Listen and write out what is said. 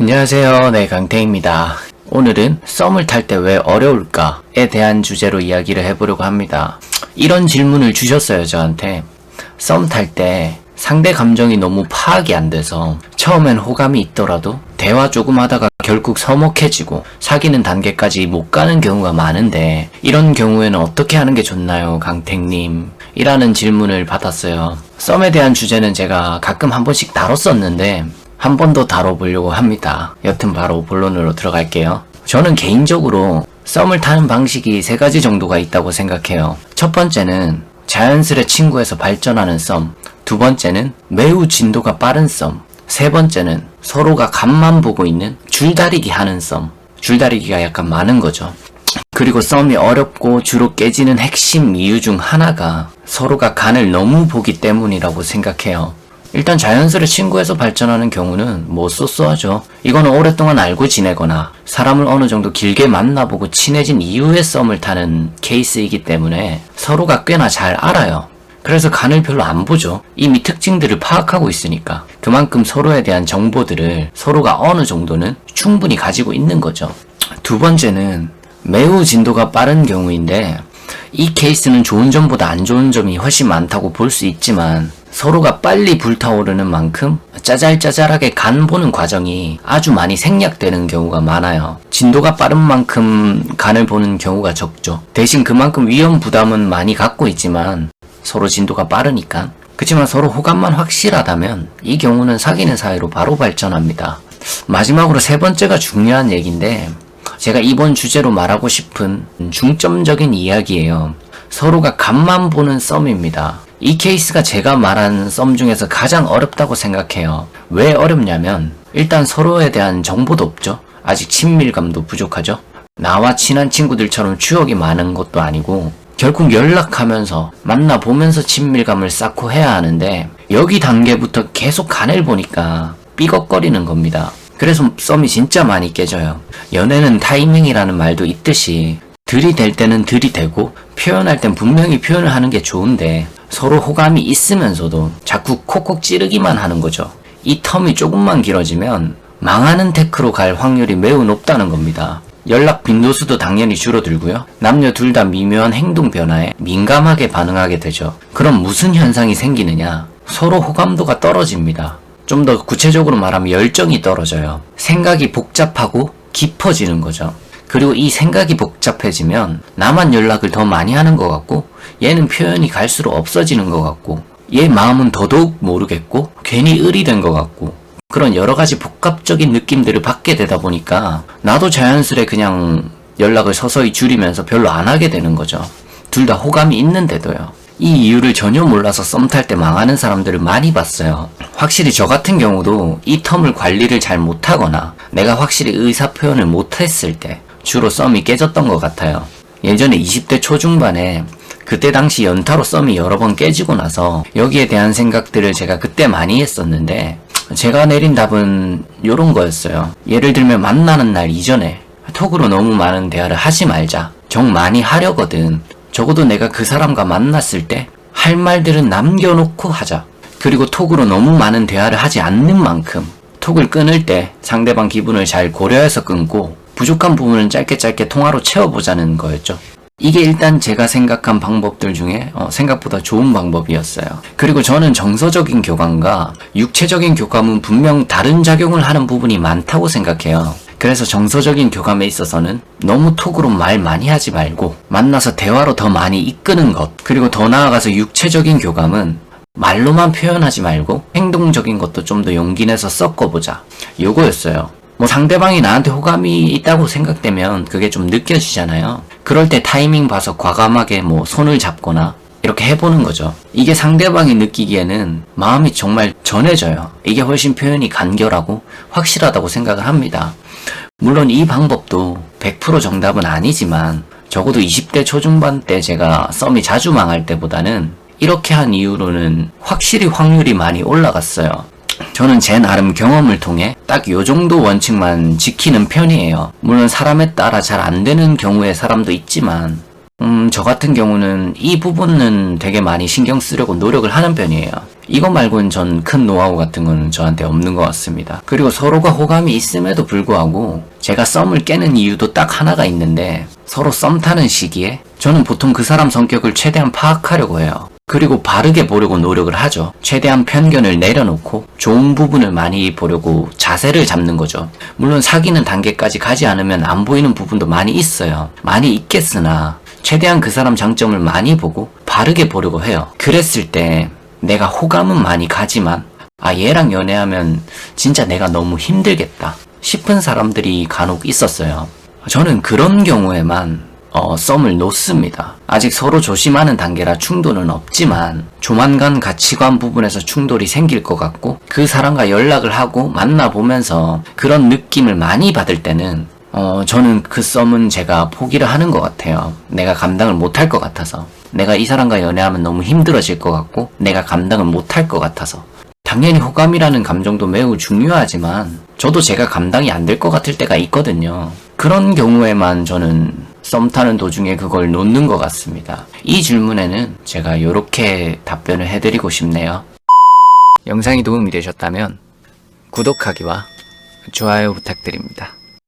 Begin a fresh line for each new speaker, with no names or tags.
안녕하세요. 네, 강태입니다. 오늘은 썸을 탈 때 왜 어려울까에 대한 주제로 이야기를 해보려고 합니다. 이런 질문을 주셨어요, 저한테. 썸 탈 때 상대 감정이 너무 파악이 안 돼서 처음엔 호감이 있더라도 대화 조금 하다가 결국 서먹해지고 사귀는 단계까지 못 가는 경우가 많은데 이런 경우에는 어떻게 하는 게 좋나요, 강택님? 이라는 질문을 받았어요. 썸에 대한 주제는 제가 가끔 한 번씩 다뤘었는데 한 번 더 다뤄보려고 합니다. 여튼 바로 본론으로 들어갈게요. 저는 개인적으로 썸을 타는 방식이 세 가지 정도가 있다고 생각해요. 첫 번째는 자연스레 친구에서 발전하는 썸, 두 번째는 매우 진도가 빠른 썸, 세 번째는 서로가 간만 보고 있는 줄다리기 하는 썸. 줄다리기가 약간 많은 거죠. 그리고 썸이 어렵고 주로 깨지는 핵심 이유 중 하나가 서로가 간을 너무 보기 때문이라고 생각해요. 일단 자연스레 친구에서 발전하는 경우는 뭐 쏘쏘하죠. 이거는 오랫동안 알고 지내거나 사람을 어느 정도 길게 만나보고 친해진 이후에 썸을 타는 케이스이기 때문에 서로가 꽤나 잘 알아요. 그래서 간을 별로 안 보죠. 이미 특징들을 파악하고 있으니까. 그만큼 서로에 대한 정보들을 서로가 어느 정도는 충분히 가지고 있는 거죠. 두 번째는 매우 진도가 빠른 경우인데 이 케이스는 좋은 점보다 안 좋은 점이 훨씬 많다고 볼 수 있지만 서로가 빨리 불타오르는 만큼 짜잘짜잘하게 간 보는 과정이 아주 많이 생략되는 경우가 많아요. 진도가 빠른 만큼 간을 보는 경우가 적죠. 대신 그만큼 위험 부담은 많이 갖고 있지만 서로 진도가 빠르니까. 그치만 서로 호감만 확실하다면 이 경우는 사귀는 사이로 바로 발전합니다. 마지막으로 세 번째가 중요한 얘기인데 제가 이번 주제로 말하고 싶은 중점적인 이야기예요. 서로가 간만 보는 썸입니다. 이 케이스가 제가 말한 썸 중에서 가장 어렵다고 생각해요. 왜 어렵냐면 일단 서로에 대한 정보도 없죠. 아직 친밀감도 부족하죠. 나와 친한 친구들처럼 추억이 많은 것도 아니고 결국 연락하면서 만나보면서 친밀감을 쌓고 해야 하는데 여기 단계부터 계속 간을 보니까 삐걱거리는 겁니다. 그래서 썸이 진짜 많이 깨져요. 연애는 타이밍이라는 말도 있듯이 들이댈 때는 들이대고 표현할 땐 분명히 표현을 하는 게 좋은데 서로 호감이 있으면서도 자꾸 콕콕 찌르기만 하는 거죠. 이 텀이 조금만 길어지면 망하는 테크로 갈 확률이 매우 높다는 겁니다. 연락 빈도수도 당연히 줄어들고요. 남녀 둘 다 미묘한 행동 변화에 민감하게 반응하게 되죠. 그럼 무슨 현상이 생기느냐? 서로 호감도가 떨어집니다. 좀 더 구체적으로 말하면 열정이 떨어져요. 생각이 복잡하고 깊어지는 거죠. 그리고 이 생각이 복잡해지면 나만 연락을 더 많이 하는 것 같고 얘는 표현이 갈수록 없어지는 것 같고 얘 마음은 더더욱 모르겠고 괜히 의리된 것 같고 그런 여러가지 복합적인 느낌들을 받게 되다 보니까 나도 자연스레 그냥 연락을 서서히 줄이면서 별로 안 하게 되는 거죠. 둘 다 호감이 있는데도요. 이 이유를 전혀 몰라서 썸 탈 때 망하는 사람들을 많이 봤어요. 확실히 저 같은 경우도 이 텀을 관리를 잘 못하거나 내가 확실히 의사표현을 못했을 때 주로 썸이 깨졌던 것 같아요. 예전에 20대 초중반에 그때 당시 연타로 썸이 여러 번 깨지고 나서 여기에 대한 생각들을 제가 그때 많이 했었는데 제가 내린 답은 요런 거였어요. 예를 들면 만나는 날 이전에 톡으로 너무 많은 대화를 하지 말자. 정 많이 하려거든. 적어도 내가 그 사람과 만났을 때 할 말들은 남겨놓고 하자. 그리고 톡으로 너무 많은 대화를 하지 않는 만큼 톡을 끊을 때 상대방 기분을 잘 고려해서 끊고 부족한 부분은 짧게 통화로 채워보자는 거였죠. 이게 일단 제가 생각한 방법들 중에 생각보다 좋은 방법이었어요. 그리고 저는 정서적인 교감과 육체적인 교감은 분명 다른 작용을 하는 부분이 많다고 생각해요. 그래서 정서적인 교감에 있어서는 너무 톡으로 말 많이 하지 말고 만나서 대화로 더 많이 이끄는 것, 그리고 더 나아가서 육체적인 교감은 말로만 표현하지 말고 행동적인 것도 좀 더 용기 내서 섞어보자. 요거였어요. 뭐 상대방이 나한테 호감이 있다고 생각되면 그게 좀 느껴지잖아요. 그럴 때 타이밍 봐서 과감하게 뭐 손을 잡거나 이렇게 해보는 거죠. 이게 상대방이 느끼기에는 마음이 정말 전해져요. 이게 훨씬 표현이 간결하고 확실하다고 생각을 합니다. 물론 이 방법도 100% 정답은 아니지만 적어도 20대 초중반 때 제가 썸이 자주 망할 때보다는 이렇게 한 이후로는 확실히 확률이 많이 올라갔어요. 저는 제 나름 경험을 통해 딱 요 정도 원칙만 지키는 편이에요. 물론 사람에 따라 잘 안 되는 경우의 사람도 있지만 저 같은 경우는 이 부분은 되게 많이 신경 쓰려고 노력을 하는 편이에요. 이거 말고는 전 큰 노하우 같은 건 저한테 없는 것 같습니다. 그리고 서로가 호감이 있음에도 불구하고 제가 썸을 깨는 이유도 딱 하나가 있는데, 서로 썸 타는 시기에 저는 보통 그 사람 성격을 최대한 파악하려고 해요. 그리고 바르게 보려고 노력을 하죠. 최대한 편견을 내려놓고 좋은 부분을 많이 보려고 자세를 잡는 거죠. 물론 사귀는 단계까지 가지 않으면 안 보이는 부분도 많이 있어요. 많이 있겠으나 최대한 그 사람 장점을 많이 보고 바르게 보려고 해요. 그랬을 때 내가 호감은 많이 가지만 얘랑 연애하면 진짜 내가 너무 힘들겠다 싶은 사람들이 간혹 있었어요. 저는 그런 경우에만 썸을 놓습니다. 아직 서로 조심하는 단계라 충돌은 없지만 조만간 가치관 부분에서 충돌이 생길 것 같고, 그 사람과 연락을 하고 만나보면서 그런 느낌을 많이 받을 때는 저는 그 썸은 제가 포기를 하는 것 같아요. 내가 감당을 못할 것 같아서. 내가 이 사람과 연애하면 너무 힘들어질 것 같고 내가 감당을 못할 것 같아서. 당연히 호감이라는 감정도 매우 중요하지만 저도 제가 감당이 안 될 것 같을 때가 있거든요. 그런 경우에만 저는 썸 타는 도중에 그걸 놓는 것 같습니다. 이 질문에는 제가 이렇게 답변을 해드리고 싶네요. 영상이 도움이 되셨다면 구독하기와 좋아요 부탁드립니다.